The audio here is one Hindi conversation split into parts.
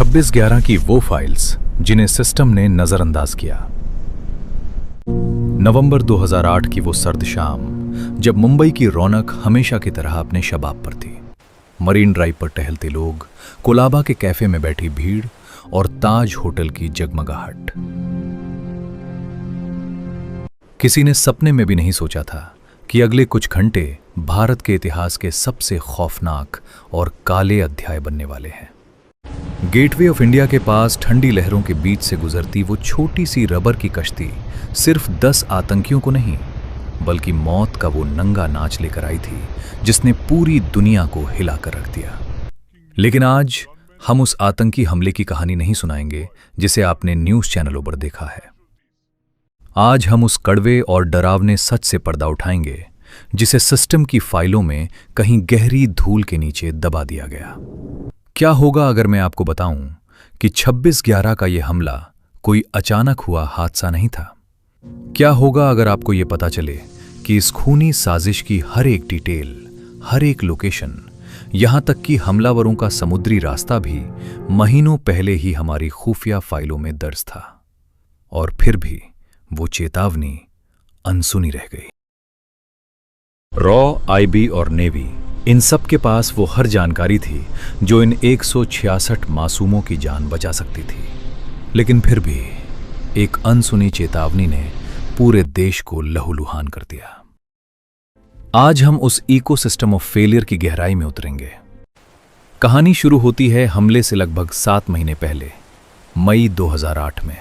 26/11 की वो फाइल्स जिन्हें सिस्टम ने नजरअंदाज किया। नवंबर 2008 की वो सर्द शाम जब मुंबई की रौनक हमेशा की तरह अपने शबाब पर थी। मरीन ड्राइव पर टहलते लोग, कोलाबा के कैफे में बैठी भीड़ और ताज होटल की जगमगाहट। किसी ने सपने में भी नहीं सोचा था कि अगले कुछ घंटे भारत के इतिहास के सबसे खौफनाक और काले अध्याय बनने वाले हैं। गेटवे ऑफ इंडिया के पास ठंडी लहरों के बीच से गुजरती वो छोटी सी रबर की कश्ती सिर्फ 10 आतंकियों को नहीं, बल्कि मौत का वो नंगा नाच लेकर आई थी जिसने पूरी दुनिया को हिलाकर रख दिया। लेकिन आज हम उस आतंकी हमले की कहानी नहीं सुनाएंगे जिसे आपने न्यूज़ चैनलों पर देखा है। आज हम उस कड़वे और डरावने सच से पर्दा उठाएंगे जिसे सिस्टम की फाइलों में कहीं गहरी धूल के नीचे दबा दिया गया। क्या होगा अगर मैं आपको बताऊं कि 26/11 का यह हमला कोई अचानक हुआ हादसा नहीं था? क्या होगा अगर आपको यह पता चले कि इस खूनी साजिश की हर एक डिटेल, हर एक लोकेशन, यहां तक कि हमलावरों का समुद्री रास्ता भी महीनों पहले ही हमारी खुफिया फाइलों में दर्ज था, और फिर भी वो चेतावनी अनसुनी रह गई। रॉ, आईबी और नेवी, इन सब के पास वो हर जानकारी थी जो इन 166 मासूमों की जान बचा सकती थी। लेकिन फिर भी एक अनसुनी चेतावनी ने पूरे देश को लहूलुहान कर दिया। आज हम उस इकोसिस्टम ऑफ फेलियर की गहराई में उतरेंगे। कहानी शुरू होती है हमले से लगभग 7 महीने पहले, मई 2008 में।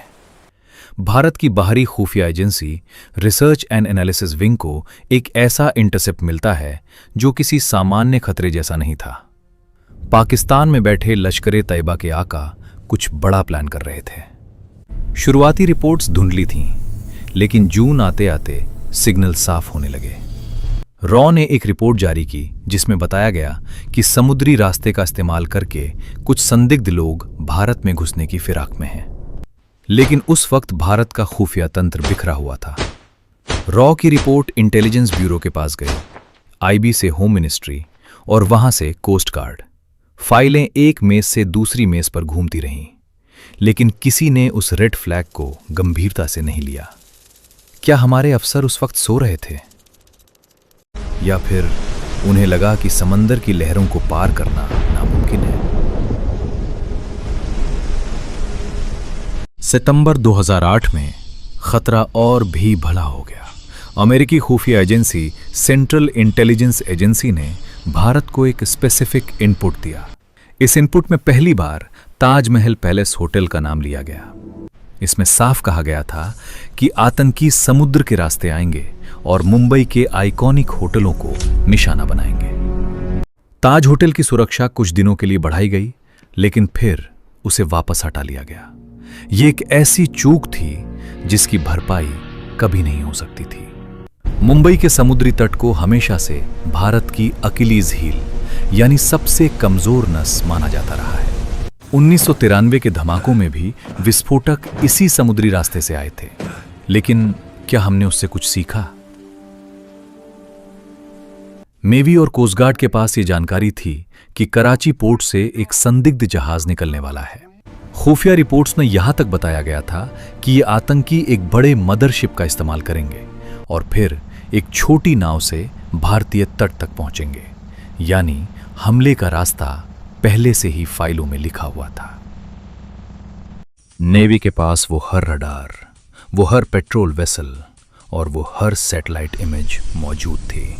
भारत की बाहरी खुफिया agency research and analysis wing को एक ऐसा इंटरसेप्ट मिलता है जो किसी सामान्य खतरे जैसा नहीं था। पाकिस्तान में बैठे लश्कर-ए तैयबा के आका कुछ बड़ा प्लान कर रहे थे। शुरुआती रिपोर्ट्स धुंधली थीं, लेकिन जून आते आते सिग्नल साफ होने लगे। रॉ ने एक रिपोर्ट जारी की जिसमें बताया गया कि समुद्री रास्ते का इस्तेमाल करके कुछ संदिग्ध लोग भारत में घुसने की फिराक में हैं। लेकिन उस वक्त भारत का खुफिया तंत्र बिखरा हुआ था। रॉ की रिपोर्ट इंटेलिजेंस ब्यूरो के पास गई, आईबी से होम मिनिस्ट्री और वहां से कोस्ट गार्ड। फाइलें एक मेज से दूसरी मेज पर घूमती रहीं, लेकिन किसी ने उस रेड फ्लैग को गंभीरता से नहीं लिया। क्या हमारे अफसर उस वक्त सो रहे थे, या फिर उन्हें लगा कि समंदर की लहरों को पार करना नामुमकिन है? सितंबर 2008 में खतरा और भी भला हो गया। अमेरिकी खुफिया एजेंसी सेंट्रल इंटेलिजेंस एजेंसी ने भारत को एक स्पेसिफिक इनपुट दिया। इस इनपुट में पहली बार ताजमहल पैलेस होटल का नाम लिया गया। इसमें साफ कहा गया था कि आतंकी समुद्र के रास्ते आएंगे और मुंबई के आइकॉनिक होटलों को निशाना बनाएंगे। ताज होटल की सुरक्षा कुछ दिनों के लिए बढ़ाई गई, लेकिन फिर उसे वापस हटा लिया गया। ये एक ऐसी चूक थी जिसकी भरपाई कभी नहीं हो सकती थी। मुंबई के समुद्री तट को हमेशा से भारत की अकिलीज हील यानी सबसे कमजोर नस माना जाता रहा है। 1993 के धमाकों में भी विस्फोटक इसी समुद्री रास्ते से आए थे। लेकिन क्या हमने उससे कुछ सीखा? नेवी और कोस्ट गार्ड के पास ये जानकारी थी कि कराची पोर्ट से एक संदिग्ध जहाज निकलने वाला है। खुफिया रिपोर्ट्स में यहां तक बताया गया था कि ये आतंकी एक बड़े मदरशिप का इस्तेमाल करेंगे और फिर एक छोटी नाव से भारतीय तट तक पहुंचेंगे। यानी हमले का रास्ता पहले से ही फाइलों में लिखा हुआ था। नेवी के पास वो हर रडार, वो हर पेट्रोल वेसल और वो हर सैटेलाइट इमेज मौजूद थी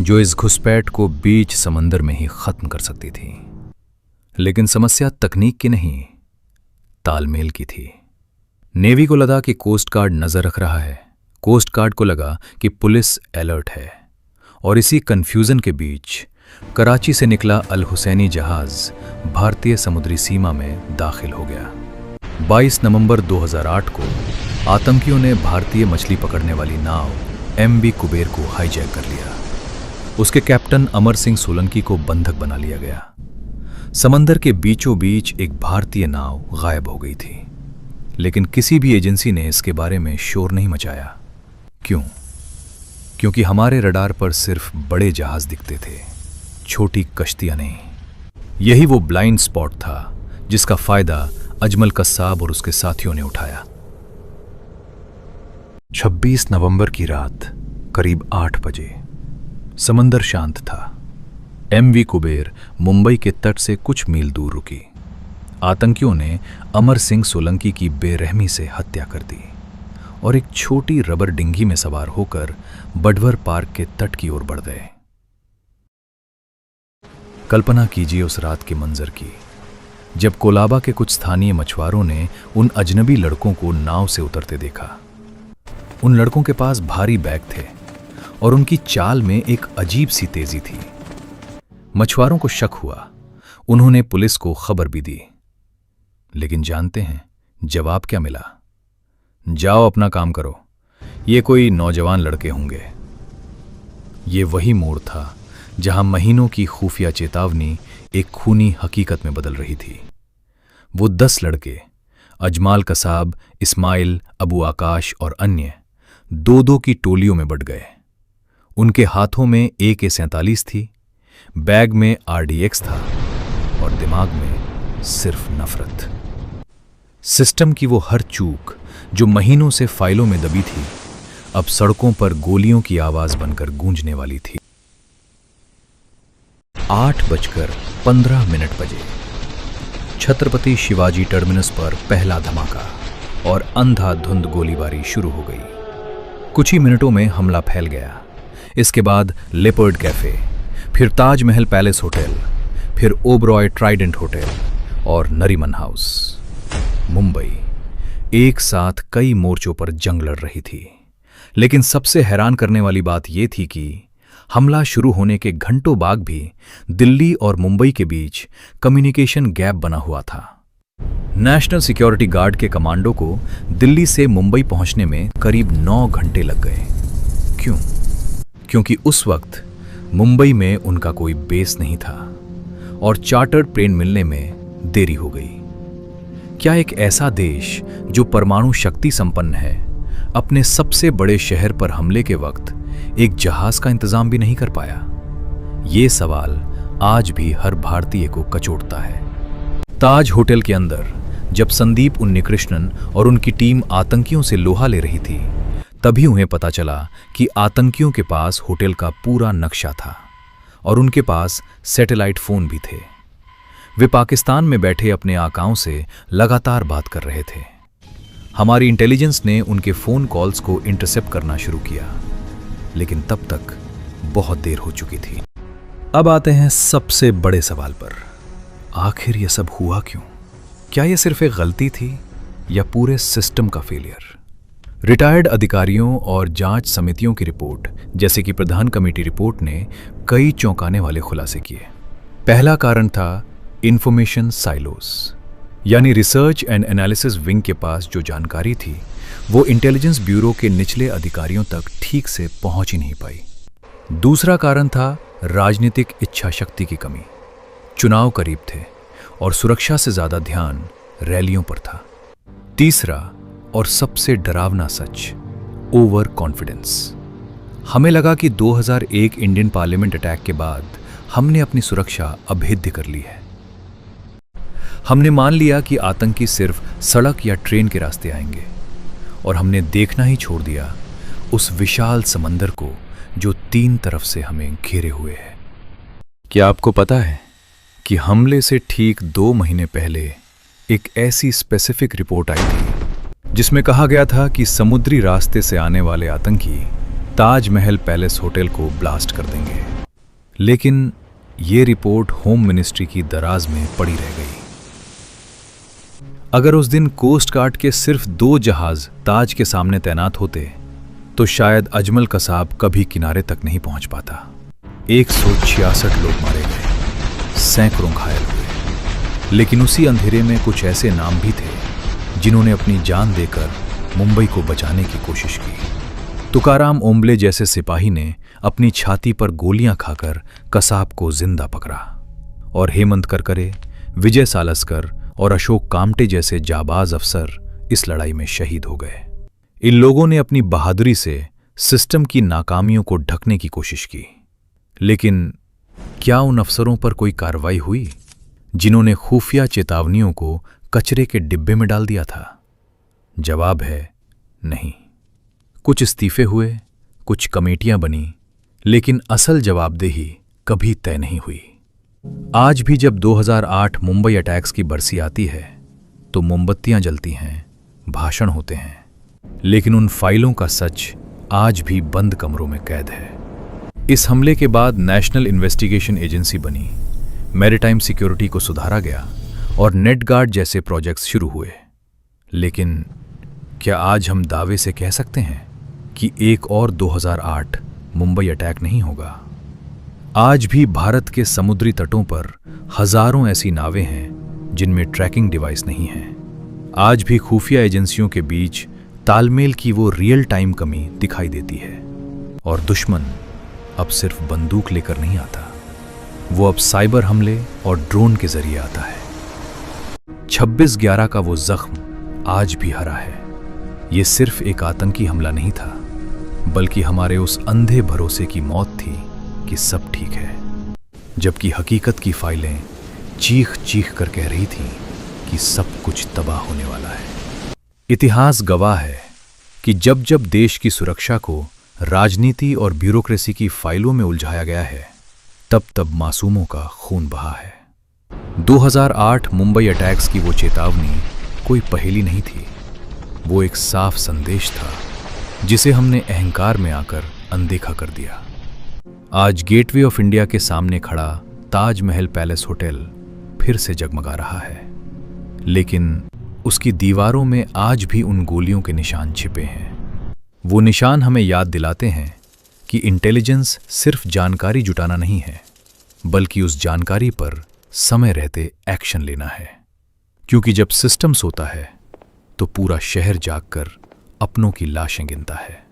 जो इस घुसपैठ को बीच समंदर में ही खत्म कर सकती थी। लेकिन समस्या तकनीक की नहीं, तालमेल की थी। नेवी को लगा कि कोस्ट गार्ड नजर रख रहा है, कोस्ट गार्ड को लगा कि पुलिस अलर्ट है, और इसी कंफ्यूजन के बीच कराची से निकला अल हुसैनी जहाज भारतीय समुद्री सीमा में दाखिल हो गया। 22 नवंबर 2008 को आतंकियों ने भारतीय मछली पकड़ने वाली नाव MV कुबेर को हाईजैक कर लिया। उसके कैप्टन अमर सिंह सोलंकी को बंधक बना लिया गया। समंदर के बीचों बीच एक भारतीय नाव गायब हो गई थी, लेकिन किसी भी एजेंसी ने इसके बारे में शोर नहीं मचाया। क्यों? क्योंकि हमारे रडार पर सिर्फ बड़े जहाज दिखते थे, छोटी कश्तियां नहीं। यही वो ब्लाइंड स्पॉट था जिसका फायदा अजमल कसाब और उसके साथियों ने उठाया। 26 नवंबर की रात करीब 8 बजे समंदर शांत था। एमवी कुबेर मुंबई के तट से कुछ मील दूर रुकी। आतंकियों ने अमर सिंह सोलंकी की बेरहमी से हत्या कर दी और एक छोटी रबर डिंगी में सवार होकर बडवर पार्क के तट की ओर बढ़ गए। कल्पना कीजिए उस रात के मंजर की, जब कोलाबा के कुछ स्थानीय मछुआरों ने उन अजनबी लड़कों को नाव से उतरते देखा। उन लड़कों के पास भारी बैग थे और उनकी चाल में एक अजीब सी तेजी थी। मछुआरों को शक हुआ। उन्होंने पुलिस को खबर भी दी, लेकिन जानते हैं जवाब क्या मिला? जाओ अपना काम करो, ये कोई नौजवान लड़के होंगे। ये वही मोड़ था जहां महीनों की खुफिया चेतावनी एक खूनी हकीकत में बदल रही थी। वो 10 लड़के, अजमाल कसाब, इस्माइल, अबू आकाश और अन्य 2-2 की टोलियों में बंट गए। उनके हाथों में AK-47 थी, बैग में RDX था और दिमाग में सिर्फ नफरत। सिस्टम की वो हर चूक जो महीनों से फाइलों में दबी थी, अब सड़कों पर गोलियों की आवाज बनकर गूंजने वाली थी। 8:15 बजे छत्रपति शिवाजी टर्मिनस पर पहला धमाका और अंधाधुंध गोलीबारी शुरू हो गई। कुछ ही मिनटों में हमला फैल गया। इसके बाद लेपर्ड कैफे, फिर ताजमहल पैलेस होटल, फिर ओबरॉय ट्राइडेंट होटल और नरीमन हाउस। मुंबई एक साथ कई मोर्चों पर जंग लड़ रही थी, लेकिन सबसे हैरान करने वाली बात यह थी कि हमला शुरू होने के घंटों बाद भी दिल्ली और मुंबई के बीच कम्युनिकेशन गैप बना हुआ था। नेशनल सिक्योरिटी गार्ड के कमांडो को दिल्ली से मुंबई पहुंचने में करीब 9 घंटे लग गए। क्यों? क्योंकि उस वक्त मुंबई में उनका कोई बेस नहीं था और चार्टर्ड प्लेन मिलने में देरी हो गई। क्या एक ऐसा देश जो परमाणु शक्ति संपन्न है, अपने सबसे बड़े शहर पर हमले के वक्त एक जहाज का इंतजाम भी नहीं कर पाया? ये सवाल आज भी हर भारतीय को कचोटता है। ताज होटल के अंदर जब संदीप उन्नीकृष्णन और उनकी टीम आतंकियों से लोहा ले रही थी, तभी उन्हें पता चला कि आतंकियों के पास होटल का पूरा नक्शा था और उनके पास सैटेलाइट फोन भी थे। वे पाकिस्तान में बैठे अपने आकाओं से लगातार बात कर रहे थे। हमारी इंटेलिजेंस ने उनके फोन कॉल्स को इंटरसेप्ट करना शुरू किया, लेकिन तब तक बहुत देर हो चुकी थी। अब आते हैं सबसे बड़े सवाल पर। आखिर यह सब हुआ क्यों? क्या यह सिर्फ एक गलती थी या पूरे सिस्टम का फेलियर? रिटायर्ड अधिकारियों और जांच समितियों की रिपोर्ट, जैसे कि प्रधान कमेटी रिपोर्ट, ने कई चौंकाने वाले खुलासे किए। पहला कारण था इंफॉर्मेशन साइलोस, यानी रिसर्च एंड एनालिसिस विंग के पास जो जानकारी थी वो इंटेलिजेंस ब्यूरो के निचले अधिकारियों तक ठीक से पहुंच ही नहीं पाई। दूसरा कारण था राजनीतिक इच्छा शक्ति की कमी। चुनाव करीब थे और सुरक्षा से ज्यादा ध्यान रैलियों पर था। तीसरा और सबसे डरावना सच, ओवर कॉन्फिडेंस। हमें लगा कि 2001 इंडियन पार्लियामेंट अटैक के बाद हमने अपनी सुरक्षा अभेद्य कर ली है। हमने मान लिया कि आतंकी सिर्फ सड़क या ट्रेन के रास्ते आएंगे और हमने देखना ही छोड़ दिया उस विशाल समंदर को जो 3 तरफ से हमें घेरे हुए है। क्या आपको पता है कि हमले से ठीक 2 महीने पहले एक ऐसी स्पेसिफिक रिपोर्ट आई थी जिसमें कहा गया था कि समुद्री रास्ते से आने वाले आतंकी ताजमहल पैलेस होटल को ब्लास्ट कर देंगे, लेकिन ये रिपोर्ट होम मिनिस्ट्री की दराज में पड़ी रह गई। अगर उस दिन कोस्ट गार्ड के सिर्फ 2 जहाज ताज के सामने तैनात होते तो शायद अजमल कसाब कभी किनारे तक नहीं पहुंच पाता। 166 लोग मारे गए, सैकड़ों घायल हुए, लेकिन उसी अंधेरे में कुछ ऐसे नाम भी थे जिन्होंने अपनी जान देकर मुंबई को बचाने की कोशिश की। तुकाराम ओम्बले जैसे सिपाही ने अपनी छाती पर गोलियां खाकर कसाब को जिंदा पकड़ा और हेमंत करकरे, विजय सालस्कर और अशोक कामटे जैसे जाबाज अफसर इस लड़ाई में शहीद हो गए। इन लोगों ने अपनी बहादुरी से सिस्टम की नाकामियों को ढकने की कोशिश की, लेकिन क्या उन अफसरों पर कोई कार्रवाई हुई? जिन्होंने खुफिया चेतावनियों को कचरे के डिब्बे में डाल दिया था? जवाब है नहीं। कुछ इस्तीफे हुए, कुछ कमेटियां बनी, लेकिन असल जवाबदेही कभी तय नहीं हुई। आज भी जब 2008 मुंबई अटैक्स की बरसी आती है तो मोमबत्तियां जलती हैं, भाषण होते हैं, लेकिन उन फाइलों का सच आज भी बंद कमरों में कैद है। इस हमले के बाद नेशनल इन्वेस्टिगेशन एजेंसी बनी, मैरीटाइम सिक्योरिटी को सुधारा गया और नेट गार्ड जैसे प्रोजेक्ट्स शुरू हुए। लेकिन क्या आज हम दावे से कह सकते हैं कि एक और 2008 मुंबई अटैक नहीं होगा? आज भी भारत के समुद्री तटों पर हजारों ऐसी नावें हैं जिनमें ट्रैकिंग डिवाइस नहीं है। आज भी खुफिया एजेंसियों के बीच तालमेल की वो रियल टाइम कमी दिखाई देती है। और दुश्मन अब सिर्फ बंदूक लेकर नहीं आता, वो अब साइबर हमले और ड्रोन के जरिए आता है। 26/11 का वो जख्म आज भी हरा है। ये सिर्फ एक आतंकी हमला नहीं था, बल्कि हमारे उस अंधे भरोसे की मौत थी कि सब ठीक है, जबकि हकीकत की फाइलें चीख चीख कर कह रही थीं कि सब कुछ तबाह होने वाला है। इतिहास गवाह है कि जब जब देश की सुरक्षा को राजनीति और ब्यूरोक्रेसी की फाइलों में उलझाया गया है, तब तब मासूमों का खून बहा है। 2008 मुंबई अटैक्स की वो चेतावनी कोई पहेली नहीं थी, वो एक साफ संदेश था जिसे हमने अहंकार में आकर अनदेखा कर दिया। आज गेटवे ऑफ इंडिया के सामने खड़ा ताजमहल पैलेस होटल फिर से जगमगा रहा है, लेकिन उसकी दीवारों में आज भी उन गोलियों के निशान छिपे हैं। वो निशान हमें याद दिलाते हैं कि इंटेलिजेंस सिर्फ जानकारी जुटाना नहीं है, बल्कि उस जानकारी पर समय रहते एक्शन लेना है। क्योंकि जब सिस्टम सोता है तो पूरा शहर जागकर अपनों की लाशें गिनता है।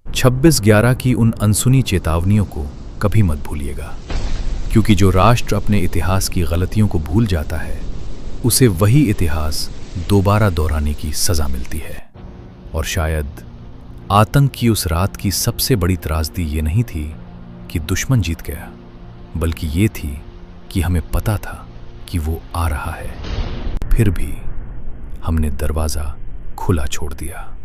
26/11 की उन अनसुनी चेतावनियों को कभी मत भूलिएगा, क्योंकि जो राष्ट्र अपने इतिहास की गलतियों को भूल जाता है, उसे वही इतिहास दोबारा दोहराने की सजा मिलती है। और शायद आतंक की उस रात की सबसे बड़ी त्रासदी ये नहीं थी कि दुश्मन जीत गया, बल्कि ये थी कि हमें पता था कि वो आ रहा है, फिर भी हमने दरवाजा खुला छोड़ दिया।